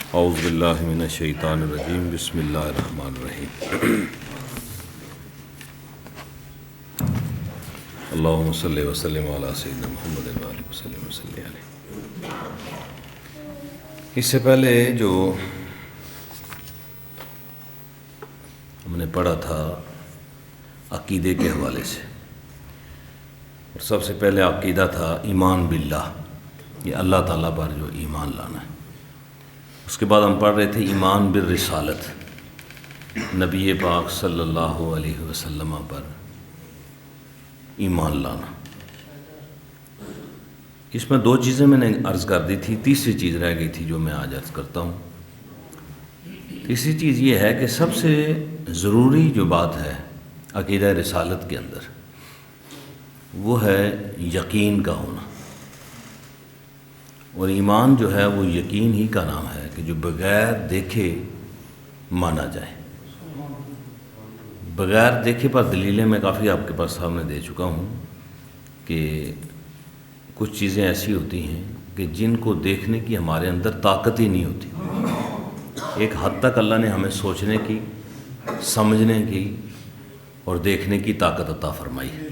اعوذ باللہ من الشیطان الرجیم بسم اللہ الرحمن الرحیم اللہم صلی وسلم علی سیدنا محمد وآلہ وسلم وصلی علیہ۔ اس سے پہلے جو ہم نے پڑھا تھا عقیدے کے حوالے سے، اور سب سے پہلے عقیدہ تھا ایمان باللہ، یہ اللہ تعالیٰ پر جو ایمان لانا ہے۔ اس کے بعد ہم پڑھ رہے تھے ایمان بالرسالت، نبی پاک صلی اللہ علیہ وسلم پر ایمان لانا۔ اس میں دو چیزیں میں نے عرض کر دی تھی، تیسری چیز رہ گئی تھی جو میں آج عرض کرتا ہوں۔ تیسری چیز یہ ہے کہ سب سے ضروری جو بات ہے عقیدہ رسالت کے اندر، وہ ہے یقین کا ہونا، اور ایمان جو ہے وہ یقین ہی کا نام ہے کہ جو بغیر دیکھے مانا جائے۔ بغیر دیکھے پر دلیلیں میں کافی آپ کے پاس سامنے دے چکا ہوں کہ کچھ چیزیں ایسی ہوتی ہیں کہ جن کو دیکھنے کی ہمارے اندر طاقت ہی نہیں ہوتی۔ ایک حد تک اللہ نے ہمیں سوچنے کی، سمجھنے کی اور دیکھنے کی طاقت عطا فرمائی ہے۔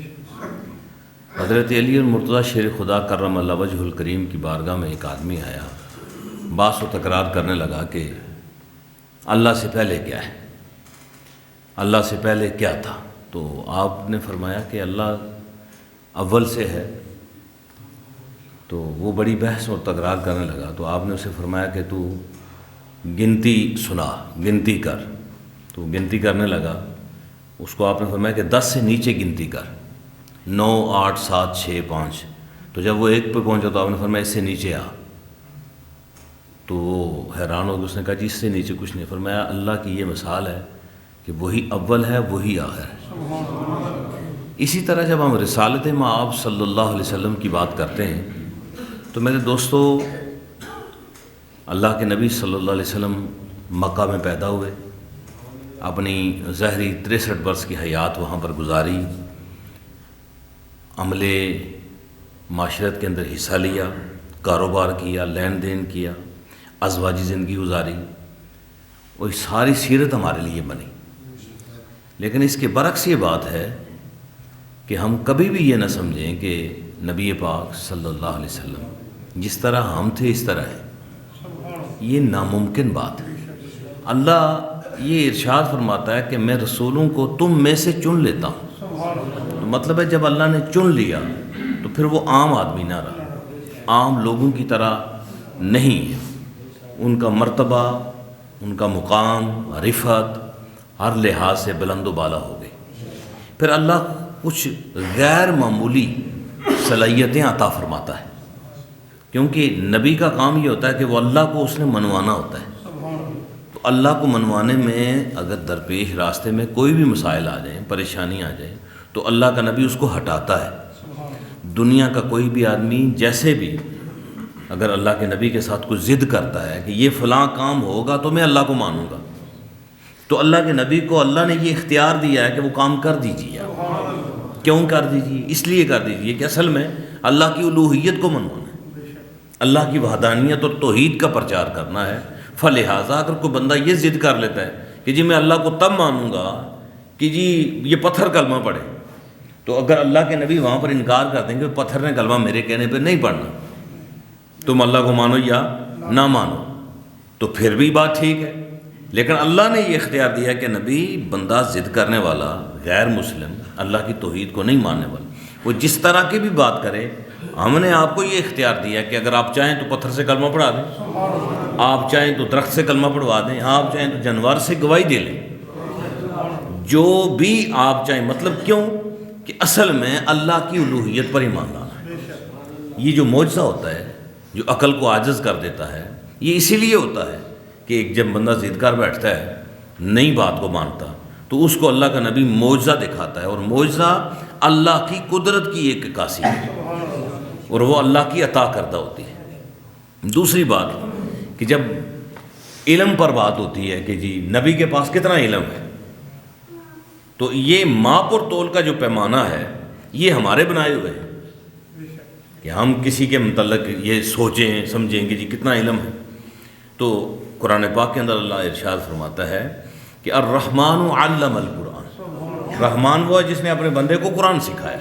حضرت علی المرتضیٰ شیر خدا کرم اللہ وجہ الکریم کی بارگاہ میں ایک آدمی آیا، باس و تکرار کرنے لگا کہ اللہ سے پہلے کیا ہے، اللہ سے پہلے کیا تھا؟ تو آپ نے فرمایا کہ اللہ اول سے ہے۔ تو وہ بڑی بحث اور تکرار کرنے لگا، تو آپ نے اسے فرمایا کہ تو گنتی سنا، گنتی کر۔ تو گنتی کرنے لگا، اس کو آپ نے فرمایا کہ 10 سے نیچے گنتی کر، 9 8 7 6 5۔ تو جب وہ 1 پہ پہنچا تو آپ نے فرمایا اس سے نیچے آ۔ تو وہ حیران ہو گیا، اس نے کہا جی اس سے نیچے کچھ نہیں۔ فرمایا اللہ کی یہ مثال ہے کہ وہی اول ہے، وہی آخر ہے۔ اسی طرح جب ہم رسالت مآب صلی اللہ علیہ وسلم کی بات کرتے ہیں تو میرے دوستو، اللہ کے نبی صلی اللہ علیہ وسلم مکہ میں پیدا ہوئے، اپنی ظاہری 63 برس کی حیات وہاں پر گزاری، عملے معاشرت کے اندر حصہ لیا، کاروبار کیا، لین دین کیا، ازواجی زندگی گزاری، اور ساری سیرت ہمارے لیے بنی۔ لیکن اس کے برعکس یہ بات ہے کہ ہم کبھی بھی یہ نہ سمجھیں کہ نبی پاک صلی اللہ علیہ وسلم جس طرح ہم تھے اس طرح ہے، یہ ناممکن بات ہے۔ اللہ یہ ارشاد فرماتا ہے کہ میں رسولوں کو تم میں سے چن لیتا ہوں۔ تو مطلب ہے جب اللہ نے چن لیا تو پھر وہ عام آدمی نہ رہا، عام لوگوں کی طرح نہیں ہے۔ ان کا مرتبہ، ان کا مقام، رفعت ہر لحاظ سے بلند و بالا ہو گئی۔ پھر اللہ کچھ غیر معمولی صلاحیتیں عطا فرماتا ہے، کیونکہ نبی کا کام یہ ہوتا ہے کہ وہ اللہ کو اس نے منوانا ہوتا ہے۔ تو اللہ کو منوانے میں اگر درپیش راستے میں کوئی بھی مسائل آ جائیں، پریشانی آ جائیں، تو اللہ کا نبی اس کو ہٹاتا ہے۔ دنیا کا کوئی بھی آدمی جیسے بھی اگر اللہ کے نبی کے ساتھ کچھ ضد کرتا ہے کہ یہ فلاں کام ہوگا تو میں اللہ کو مانوں گا، تو اللہ کے نبی کو اللہ نے یہ اختیار دیا ہے کہ وہ کام کر دیجیے۔ کیوں کر دیجیے؟ اس لیے کر دیجیے کہ اصل میں اللہ کی الوہیت کو منوانا ہے، اللہ کی وحدانیت اور توحید کا پرچار کرنا ہے۔ فلہٰذا اگر کوئی بندہ یہ ضد کر لیتا ہے کہ جی میں اللہ کو تب مانوں گا کہ جی یہ پتھر کلمہ پڑھے، تو اگر اللہ کے نبی وہاں پر انکار کر دیں گے پتھر نے کلمہ میرے کہنے پہ نہیں پڑھنا، تم اللہ کو مانو یا نہ مانو، تو پھر بھی بات ٹھیک ہے۔ لیکن اللہ نے یہ اختیار دیا کہ نبی بندہ ضد کرنے والا، غیر مسلم، اللہ کی توحید کو نہیں ماننے والا، وہ جس طرح کی بھی بات کرے، ہم نے آپ کو یہ اختیار دیا کہ اگر آپ چاہیں تو پتھر سے کلمہ پڑھا دیں، آپ چاہیں تو درخت سے کلمہ پڑھوا دیں، آپ چاہیں تو جانور سے گواہی دے لیں، جو بھی آپ چاہیں۔ مطلب کیوں کہ اصل میں اللہ کی الوہیت پر ایمان لانا ہے۔ یہ جو معجزہ ہوتا ہے جو عقل کو عاجز کر دیتا ہے، یہ اسی لیے ہوتا ہے کہ ایک جب بندہ ضد کر بیٹھتا ہے، نئی بات کو مانتا، تو اس کو اللہ کا نبی معجزہ دکھاتا ہے، اور معجزہ اللہ کی قدرت کی ایک عکاسی ہے، اور وہ اللہ کی عطا کردہ ہوتی ہے۔ دوسری بات کہ جب علم پر بات ہوتی ہے کہ جی نبی کے پاس کتنا علم ہے، تو یہ ماپ اور تول کا جو پیمانہ ہے یہ ہمارے بنائے ہوئے ہیں کہ ہم کسی کے متعلق یہ سوچیں سمجھیں کہ جی کتنا علم ہے۔ تو قرآن پاک کے اندر اللہ ارشاد فرماتا ہے کہ الرحمن علم القرآن، رحمان وہ ہے جس نے اپنے بندے کو قرآن سکھایا،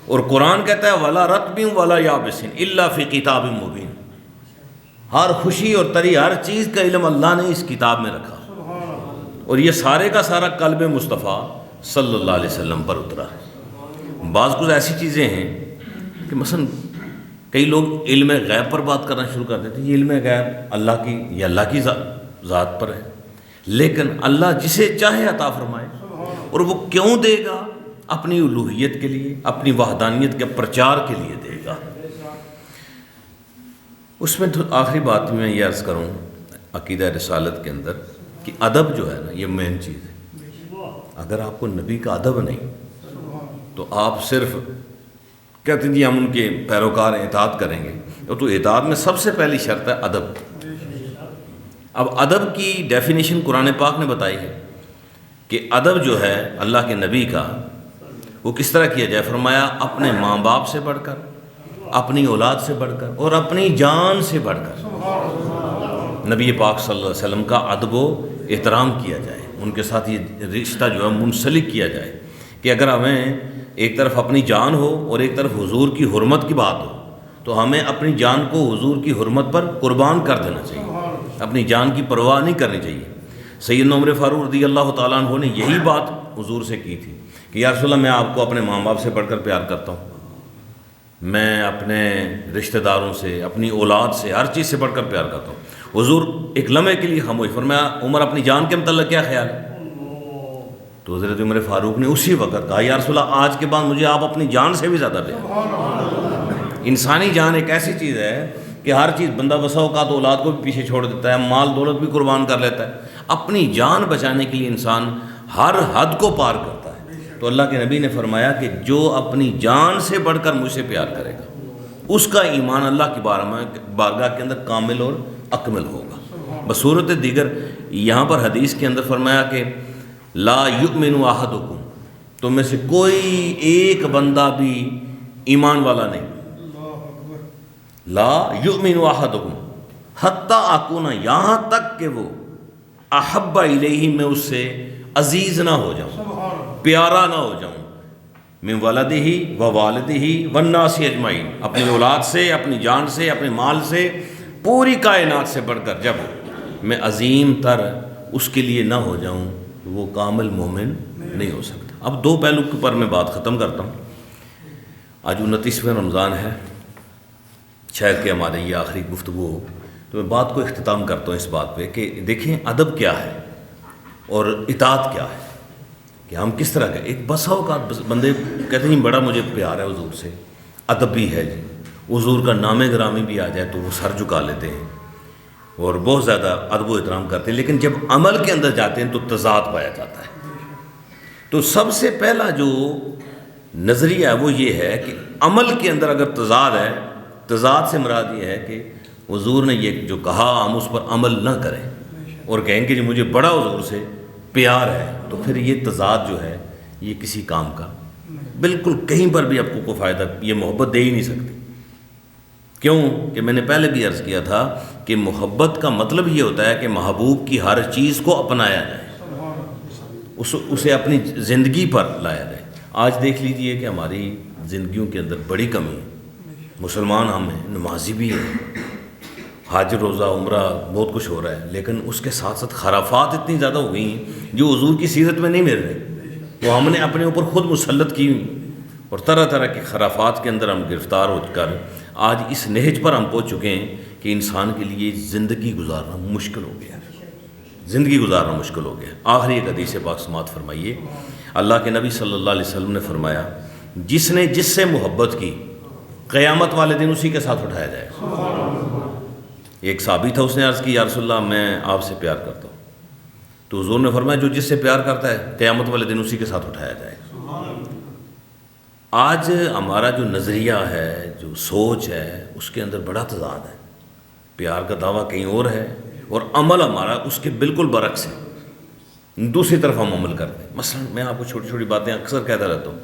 اور قرآن کہتا ہے ولا رطب ولا یابس الا فی کتاب مبین، ہر خوشی اور تری ہر چیز کا علم اللہ نے اس کتاب میں رکھا، اور یہ سارے کا سارا قلب مصطفیٰ صلی اللہ علیہ وسلم پر اترا ہے۔ بعض کچھ ایسی چیزیں ہیں کہ مثلا کئی لوگ علم غیب پر بات کرنا شروع کر دیتے ہیں، یہ علم غیب اللہ کی، یہ اللہ کی ذات پر ہے، لیکن اللہ جسے چاہے عطا فرمائے، اور وہ کیوں دے گا؟ اپنی الوہیت کے لیے، اپنی وحدانیت کے پرچار کے لیے دے گا۔ اس میں تو آخری بات میں یہ عرض کروں عقیدہ رسالت کے اندر کہ ادب جو ہے نا یہ مین چیز ہے۔ اگر آپ کو نبی کا ادب نہیں تو آپ صرف کہتے ہیں جی ہم ان کے پیروکار ہیں، اطاعت کریں گے، تو اطاعت میں سب سے پہلی شرط ہے ادب۔ اب ادب کی ڈیفینیشن قرآن پاک نے بتائی ہے کہ ادب جو ہے اللہ کے نبی کا وہ کس طرح کیا جائے، فرمایا اپنے ماں باپ سے بڑھ کر، اپنی اولاد سے بڑھ کر، اور اپنی جان سے بڑھ کر نبی پاک صلی اللہ علیہ وسلم کا ادب و احترام کیا جائے، ان کے ساتھ یہ رشتہ جو ہے منسلک کیا جائے کہ اگر ہمیں ایک طرف اپنی جان ہو اور ایک طرف حضور کی حرمت کی بات ہو تو ہمیں اپنی جان کو حضور کی حرمت پر قربان کر دینا چاہیے، اپنی جان کی پرواہ نہیں کرنی چاہیے۔ سیدنا عمر فاروق رضی اللہ تعالیٰ عنہ نے یہی بات حضور سے کی تھی کہ یا رسول اللہ میں آپ کو اپنے ماں باپ سے بڑھ کر پیار کرتا ہوں، میں اپنے رشتہ داروں سے، اپنی اولاد سے، ہر چیز سے بڑھ کر پیار کرتا ہوں۔ حضور ایک لمحے کے لیے خاموش، فرمایا عمر اپنی جان کے متعلق کیا خیال ہے؟ تو حضرت عمر فاروق نے اسی وقت کہا یا رسول اللہ آج کے بعد مجھے آپ اپنی جان سے بھی زیادہ پیار۔ انسانی جان ایک ایسی چیز ہے کہ ہر چیز بندہ بسا اوقات اولاد کو بھی پیچھے چھوڑ دیتا ہے، مال دولت بھی قربان کر لیتا ہے، اپنی جان بچانے کے لیے انسان ہر حد کو پار کرتا ہے۔ تو اللہ کے نبی نے فرمایا کہ جو اپنی جان سے بڑھ کر مجھ سے پیار کرے گا اس کا ایمان اللہ کی بارگاہ کے اندر کامل اور اکمل ہوگا۔ بصورت دیگر یہاں پر حدیث کے اندر فرمایا کہ لا یؤمن احدکم، تم میں سے کوئی ایک بندہ بھی ایمان والا نہیں، لا یؤمن احدکم حتی اکون، یہاں تک کہ وہ احب الیہ، میں اس سے عزیز نہ ہو جاؤں، پیارا نہ ہو جاؤں، من ولدہ و والدہ والناس اجمعین، اپنی اولاد سے، اپنی جان سے، اپنے مال سے، پوری کائنات سے بڑھ کر جب میں عظیم تر اس کے لیے نہ ہو جاؤں تو وہ کامل مومن نہیں ہو سکتا۔ اب دو پہلو پر میں بات ختم کرتا ہوں۔ آج 29واں رمضان ہے، شاید کہ ہمارے یہ آخری گفتگو ہو، تو میں بات کو اختتام کرتا ہوں اس بات پہ کہ دیکھیں ادب کیا ہے اور اطاعت کیا ہے، کہ ہم کس طرح کا ایک بسا اوقات بندے کہتے ہیں بڑا مجھے پیار ہے حضور سے، ادب بھی ہے جی، حضور کا نام گرامی بھی آ جائے تو وہ سر جھکا لیتے ہیں اور بہت زیادہ ادب و احترام کرتے ہیں، لیکن جب عمل کے اندر جاتے ہیں تو تضاد پایا جاتا ہے۔ تو سب سے پہلا جو نظریہ ہے وہ یہ ہے کہ عمل کے اندر اگر تضاد ہے، تضاد سے مراد یہ ہے کہ حضور نے یہ جو کہا ہم اس پر عمل نہ کریں اور کہیں کہ جی مجھے بڑا حضور سے پیار ہے، تو پھر یہ تضاد جو ہے یہ کسی کام کا بالکل کہیں پر بھی آپ کو کوئی فائدہ، یہ محبت دے ہی نہیں سکتی۔ کیوں کہ میں نے پہلے بھی عرض کیا تھا کہ محبت کا مطلب یہ ہوتا ہے کہ محبوب کی ہر چیز کو اپنایا جائے، اسے اپنی زندگی پر لایا جائے۔ آج دیکھ لیجئے کہ ہماری زندگیوں کے اندر بڑی کمی ہے، مسلمان ہم ہیں، نمازی بھی ہیں، حج روزہ عمرہ بہت کچھ ہو رہا ہے، لیکن اس کے ساتھ ساتھ خرافات اتنی زیادہ ہو گئی ہیں جو حضور کی سیرت میں نہیں مل رہی، وہ ہم نے اپنے اوپر خود مسلط کی اور طرح طرح کی خرافات کے اندر ہم گرفتار ہو کر آج اس نہج پر ہم پہنچ چکے ہیں کہ انسان کے لیے زندگی گزارنا مشکل ہو گیا، زندگی گزارنا مشکل ہو گیا۔ آخری ایک حدیث پاک سماعت فرمائیے، اللہ کے نبی صلی اللہ علیہ وسلم نے فرمایا جس نے جس سے محبت کی قیامت والے دن اسی کے ساتھ اٹھایا جائے گا۔ ایک صحابی تھا، اس نے عرض کی یا رسول اللہ میں آپ سے پیار کرتا ہوں، تو حضور نے فرمایا جو جس سے پیار کرتا ہے قیامت والے دن اسی کے ساتھ اٹھایا جائے گا۔ آج ہمارا جو نظریہ ہے، جو سوچ ہے، اس کے اندر بڑا تضاد ہے، پیار کا دعویٰ کہیں اور ہے اور عمل ہمارا اس کے بالکل برعکس ہے، دوسری طرف ہم عمل کرتے ہیں۔ مثلا میں آپ کو چھوٹی چھوٹی باتیں اکثر کہتا رہتا ہوں،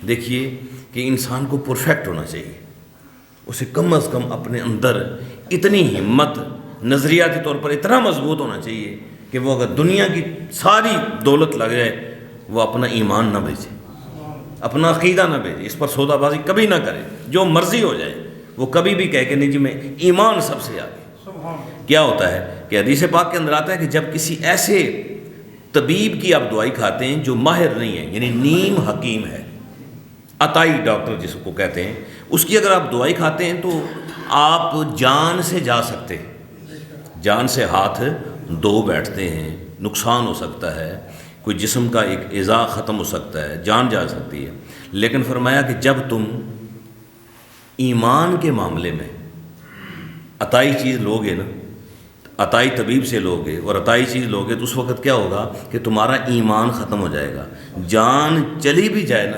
دیکھیے کہ انسان کو پرفیکٹ ہونا چاہیے، اسے کم از کم اپنے اندر اتنی ہمت نظریاتی طور پر اتنا مضبوط ہونا چاہیے کہ وہ اگر دنیا کی ساری دولت لگ جائے وہ اپنا ایمان نہ بیچے، اپنا عقیدہ نہ بیچے، اس پر سودا بازی کبھی نہ کرے، جو مرضی ہو جائے وہ کبھی بھی کہے کہ نہیں جی میں ایمان سب سے آگے۔ کیا ہوتا ہے کہ حدیث پاک کے اندر آتا ہے کہ جب کسی ایسے طبیب کی آپ دوائی کھاتے ہیں جو ماہر نہیں ہے، یعنی نیم حکیم ہے، عطائی ڈاکٹر جس کو کہتے ہیں، اس کی اگر آپ دوائی کھاتے ہیں تو آپ جان سے جا سکتے ہیں، جان سے ہاتھ دھو بیٹھتے ہیں، نقصان ہو سکتا ہے، کوئی جسم کا ایک اعضاء ختم ہو سکتا ہے، جان جا سکتی ہے، لیکن فرمایا کہ جب تم ایمان کے معاملے میں عطائی چیز لوگے نا، عطائی طبیب سے لوگے اور عطائی چیز لوگے تو اس وقت کیا ہوگا کہ تمہارا ایمان ختم ہو جائے گا۔ جان چلی بھی جائے نا،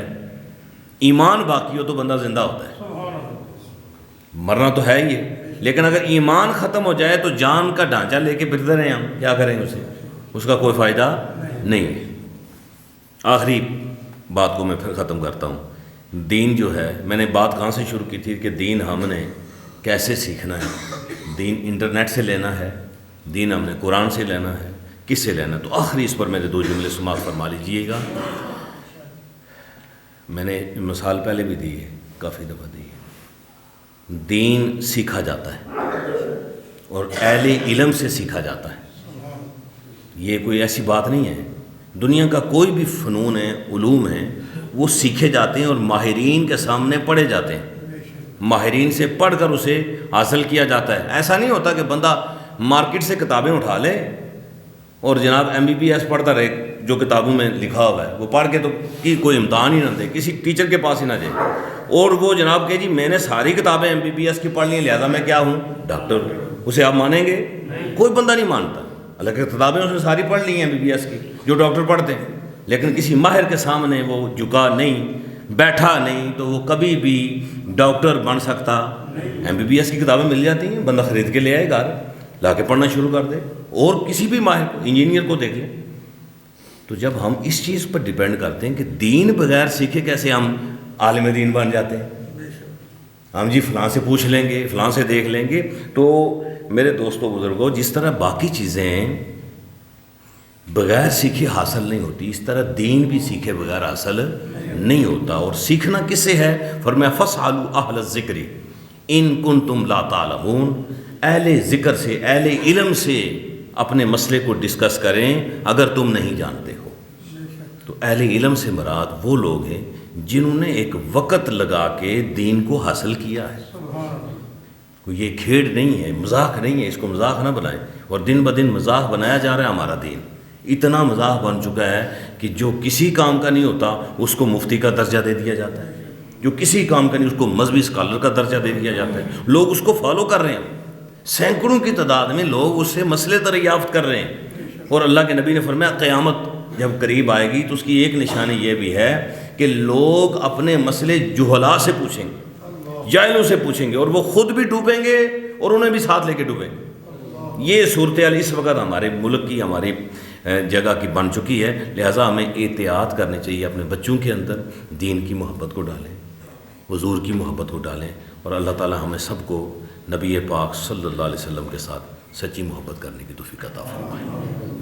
ایمان باقی ہو تو بندہ زندہ ہوتا ہے، مرنا تو ہے ہی ہے، لیکن اگر ایمان ختم ہو جائے تو جان کا ڈھانچہ لے کے پھرتے رہیں ہم، کیا کریں اسے، اس کا کوئی فائدہ نہیں ہے۔ آخری بات کو میں پھر ختم کرتا ہوں۔ دین جو ہے، میں نے بات کہاں سے شروع کی تھی کہ دین ہم نے کیسے سیکھنا ہے، دین انٹرنیٹ سے لینا ہے، دین ہم نے قرآن سے لینا ہے، کس سے لینا ہے؟ تو آخری اس پر میرے 2 جملے سماعت فرما لیجیے گا۔ میں نے مثال پہلے بھی دی ہے، کافی دفعہ دی ہے، دین سیکھا جاتا ہے اور اہل علم سے سیکھا جاتا ہے، یہ کوئی ایسی بات نہیں ہے۔ دنیا کا کوئی بھی فنون ہے، علوم ہیں، وہ سیکھے جاتے ہیں اور ماہرین کے سامنے پڑھے جاتے ہیں، ماہرین سے پڑھ کر اسے حاصل کیا جاتا ہے۔ ایسا نہیں ہوتا کہ بندہ مارکیٹ سے کتابیں اٹھا لے اور جناب MBBS پڑھتا رہے، جو کتابوں میں لکھا ہوا ہے وہ پڑھ کے تو کوئی امتحان ہی نہ دے، کسی ٹیچر کے پاس ہی نہ جائے، اور وہ جناب کہ جی میں نے ساری کتابیں MBBS کی پڑھ لی لہذا میں کیا ہوں، ڈاکٹر ہوں۔ اسے آپ مانیں گے؟ کوئی بندہ نہیں مانتا، حالانکہ کتابیں اس نے ساری پڑھ لی ہیں MBBS کی جو ڈاکٹر پڑھتے ہیں، لیکن کسی ماہر کے سامنے وہ جھکا نہیں، بیٹھا نہیں، تو وہ کبھی بھی ڈاکٹر بن سکتا۔ MBBS کی کتابیں مل جاتی ہیں، بندہ خرید کے لے آئے گھر، لا کے پڑھنا شروع کر دے، اور کسی بھی ماہر کو، انجینئر کو دیکھ لیں۔ تو جب ہم اس چیز پر ڈیپینڈ کرتے ہیں کہ دین بغیر سیکھے کیسے ہم عالم دین بن جاتے ہیں، ہم جی فلاں سے پوچھ لیں گے، فلاں سے دیکھ لیں گے، تو میرے دوستوں بزرگوں، جس طرح باقی چیزیں بغیر سیکھے حاصل نہیں ہوتی، اس طرح دین بھی سیکھے بغیر حاصل نہیں ہوتا۔ اور سیکھنا کس سے ہے؟ فرمایا فاسألوا اہل الذکر ان کنتم لا تعلمون، اہل ذکر سے، اہل علم سے اپنے مسئلے کو ڈسکس کریں اگر تم نہیں جانتے ہو۔ تو اہل علم سے مراد وہ لوگ ہیں جنہوں نے ایک وقت لگا کے دین کو حاصل کیا ہے، یہ کھیڑ نہیں ہے، مذاق نہیں ہے، اس کو مذاق نہ بنائیں۔ اور دن بدن مذاق بنایا جا رہا ہے، ہمارا دین اتنا مذاق بن چکا ہے کہ جو کسی کام کا نہیں ہوتا اس کو مفتی کا درجہ دے دیا جاتا ہے، جو کسی کام کا نہیں اس کو مذہبی اسکالر کا درجہ دے دیا جاتا ہے، لوگ اس کو فالو کر رہے ہیں، سینکڑوں کی تعداد میں لوگ اس سے مسئلے دریافت کر رہے ہیں۔ اور اللہ کے نبی نے فرمایا قیامت جب قریب آئے گی تو اس کی ایک نشانی یہ بھی ہے کہ لوگ اپنے مسئلے جہلاء سے پوچھیں گے، جاہلوں سے پوچھیں گے، اور وہ خود بھی ڈوبیں گے اور انہیں بھی ساتھ لے کے ڈوبیں گے۔ یہ صورتحال اس وقت ہمارے ملک کی، ہماری جگہ کی بن چکی ہے، لہٰذا ہمیں احتیاط کرنی چاہیے، اپنے بچوں کے اندر دین کی محبت کو ڈالیں، حضور کی محبت کو ڈالیں، اور اللہ تعالی ہمیں سب کو نبی پاک صلی اللہ علیہ وسلم کے ساتھ سچی محبت کرنے کی توفیق عطا فرمائے۔